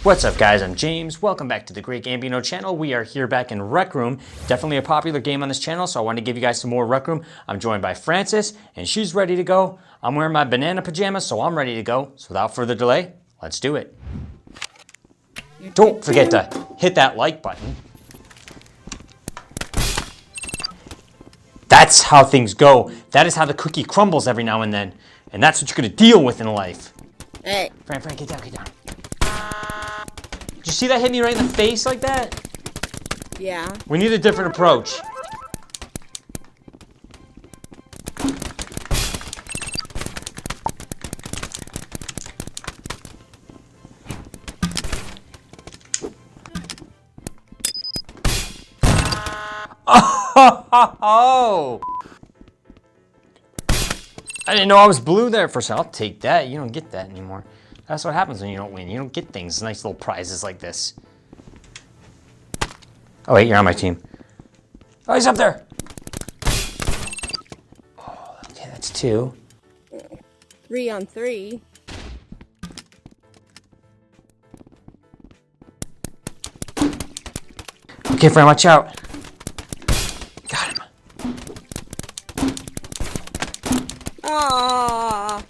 What's up guys, I'm James. Welcome back to the Great Gambino channel. We are here back in Rec Room. Definitely a popular game on this channel, so I wanted to give you guys some more Rec Room. I'm joined by Francis, and she's ready to go. I'm wearing my banana pajamas, so I'm ready to go. So without further delay, let's do it. Don't forget to hit that like button. That's how things go. That is how the cookie crumbles every now and then. And that's what you're gonna deal with in life. Hey. Fran, get down, get down. Did you see that hit me right in the face like that? Yeah. We need a different approach. Oh! I didn't know I was blue there for a second. I'll take that. You don't get that anymore. That's what happens when you don't win. You don't get things, nice little prizes like this. Oh wait, you're on my team. Oh, he's up there. Oh, okay, that's 2. 3 on 3. Okay, Fran, watch out. Got him. Aww.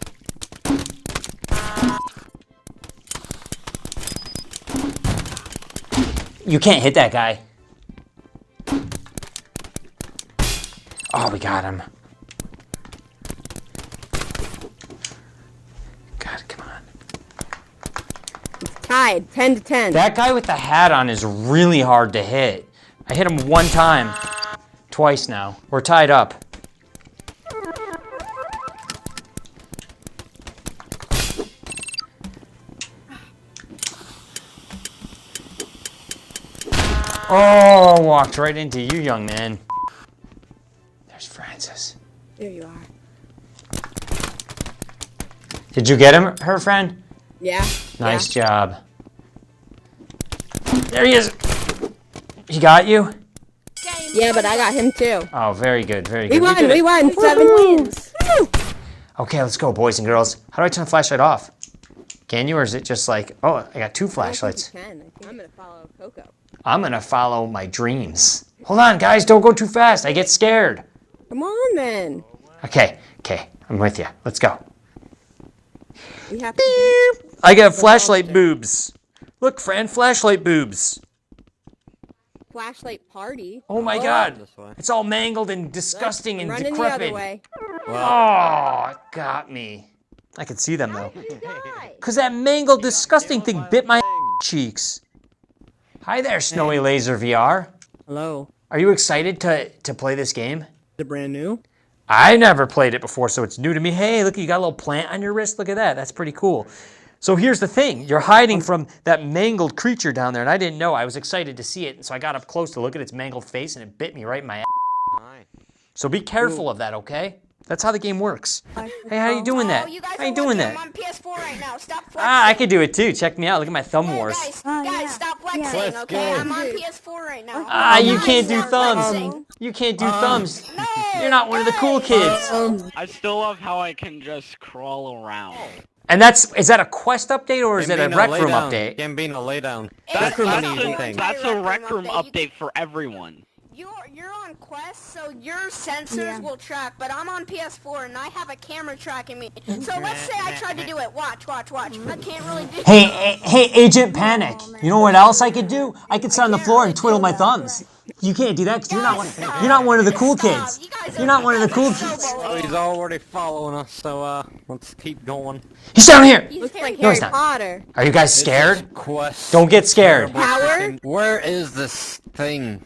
You can't hit that guy. Oh, we got him. God, come on. It's tied, 10 to 10. That guy with the hat on is really hard to hit. I hit him 1 time. Twice now. We're tied up. Oh, walked right into you, young man. There's Francis. There you are. Did you get him, her friend? Yeah. Nice job. There he is. He got you? Yeah, but I got him too. Oh, very good, very good. We won, 7 wins. Okay, let's go, boys and girls. How do I turn the flashlight off? Can you, or is it just like, oh, I got 2 flashlights. I think I'm gonna follow Coco. I'm gonna follow my dreams. Hold on, guys, don't go too fast. I get scared. Come on, then. Okay, I'm with you. Let's go. We have to I got flashlight boobs. Look, Fran, flashlight boobs. flashlight party. Oh my God. It's all mangled and disgusting and Running decrepit. the other way. Oh, it got me. I can see them though. Cause that mangled, disgusting thing bit my cheeks. Hi there, Snowy Laser VR. Hello. Are you excited to play this game? The brand new? I never played it before, so it's new to me. Hey, look, you got a little plant on your wrist. Look at that. That's pretty cool. So here's the thing. You're hiding from that mangled creature down there, and I didn't know. I was excited to see it, and so I got up close to look at its mangled face, and it bit me right in my ass. So be careful of that, okay? That's how the game works. Hey, how you doing that? How you doing that? I'm on PS4 right now. Stop flexing. Ah, I could do it too. Check me out. Look at my thumb Hey, wars. guys, stop flexing, okay? I'm on PS4 right now. Ah, you Guys, can't do stop thumbs. flexing. You can't do thumbs. No, You're not one of the cool kids. I still love how I can just crawl around. And is that a Quest update or is it a Rec Room update? Gambino, lay down. That's That's a Rec Room update for everyone. You're on Quest, so your sensors will track, but I'm on PS4 and I have a camera tracking me. So let's say I tried to do it. Watch. I can't really do it. Hey, Agent Panic. You know what else I could do? I could sit on the floor and twiddle my thumbs. You can't do that because you're not one of the cool kids. You're not one of the cool kids. Oh, he's already following us, so let's keep going. He's down here. Looks like No, Harry he's not. Potter. Are you guys scared? Quest. Don't get scared. Power? Where is this thing?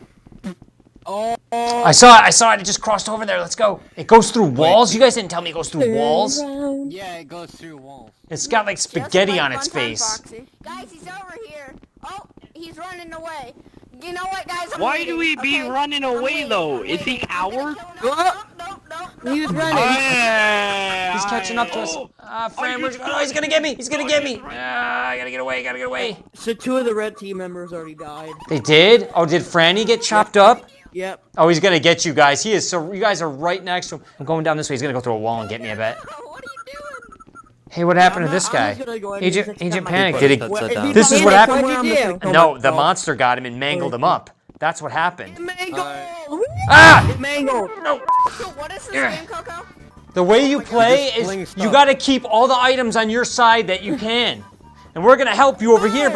Oh. I saw it. It just crossed over there. Let's go. It goes through walls. You guys didn't tell me it goes through walls. Yeah, it goes through walls. It's got like spaghetti on its face. Guys, he's over here. Oh, he's running away. You know what, guys? Why do we be running away though? Is he coward? No. He was running. He's catching up to us. Fran, where's he going? Oh, he's gonna get me. I gotta get away. So 2 of the red team members already died. They did? Oh, did Franny get chopped up? Yep. Oh, he's gonna get you guys. You guys are right next to him. I'm going down this way. He's gonna go through a wall and get me, I bet. What are you doing? Hey, what happened to this I'm guy? just gonna go ahead and use Agent it to Agent my Panic. keyboard. Did That's he? it down. This is what Panic, happened. what'd you do? No, the monster got him and mangled him up. That's what happened. Mangled! Ah! Mangled! No. So what is this game, Coco? The way you play just fling is stuff. you got to keep all the items on your side that you can, and we're gonna help you over here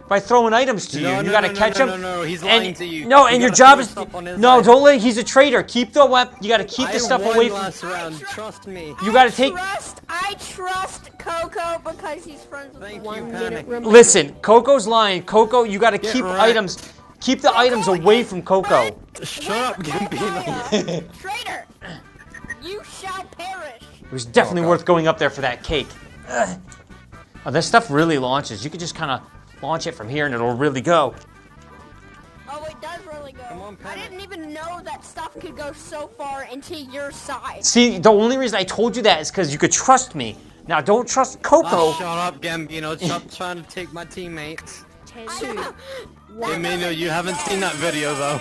by throwing items to you. No, You no, got to no, catch no, them. no, no, he's and, lying to you. No, You and your gotta job throw is stuff on his no. side. Don't let. He's a traitor. Keep the weapon. You got to keep the stuff I away won from. last round. Trust me. You got to take. I trust Coco because he's friends with Thank me. you, 1 Panic. minute remaining. Listen, Coco's lying. Coco, you got to keep wrecked. items. Keep the items away from Coco. Shut up, Gambino. Traitor! You shall perish. It was definitely worth going up there for that cake. Ugh. Oh, this stuff really launches. You could just kind of launch it from here and it'll really go. Oh, it does really go. on, I Panic. didn't even know that stuff could go so far into your side. See, the only reason I told you that is because you could trust me. Now, don't trust Coco. Oh, shut up, Gambino. Stop trying to take my teammates. 10, Gambino, you haven't seen that video, though.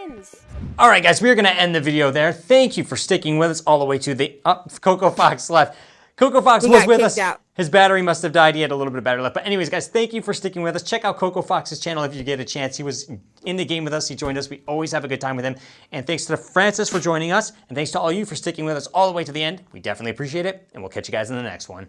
10 wins. All right, guys, we're going to end the video there. Thank you for sticking with us all the way to the Coco Fox left. Coco Fox He was got with kicked us. out. His battery must have died. He had a little bit of battery left. But anyways, guys, thank you for sticking with us. Check out Coco Fox's channel if you get a chance. He was in the game with us. He joined us. We always have a good time with him. And thanks to Francis for joining us. And thanks to all you for sticking with us all the way to the end. We definitely appreciate it. And we'll catch you guys in the next one.